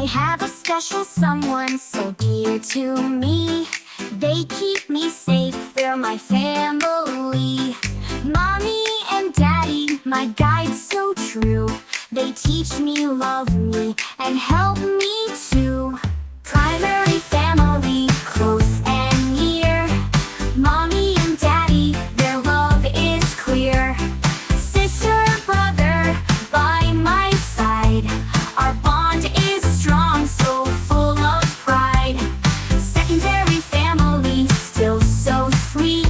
I have a special someone so dear to me. They keep me safe, they're my family. Mommy and Daddy, my guides so true. They teach me, love me, and help me too. Primary family, close and near. Mommy and Daddy, their love is clear. Sister, brother, by my side. Our bond is strong, so full of pride. Secondary family, still so sweet.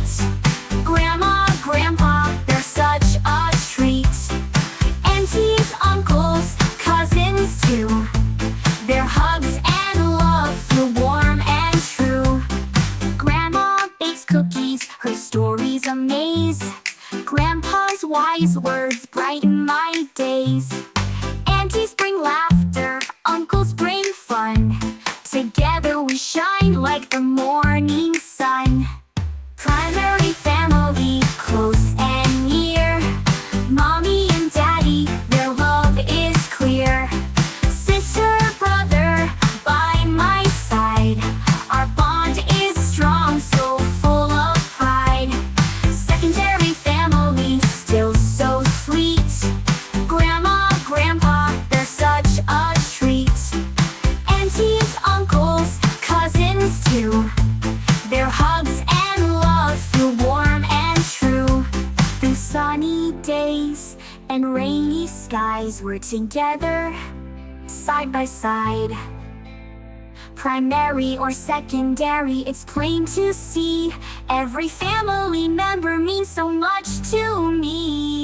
Grandma, grandpa, they're such a treat. Aunties, uncles, cousins too. Their hugs and love feel warm and true. Grandma bakes cookies, her stories amaze. Grandpa's wise words brighten my days. Aunties bring laughter, uncles bring fun. Together we shine like the morning sun. Primary family, close and near. Mommy and Daddy, their love is clear. Sister, brother, by my side. Our bond is strong, so full of pride. Secondary family, still so sweet. Grandma, grandpa, they're such a treat. Aunties, uncles, cousins too. Their hugs and love feel warm and true. Through sunny days and rainy skies, we're together, side by side. Primary or secondary, it's plain to see. Every family member means so much to me.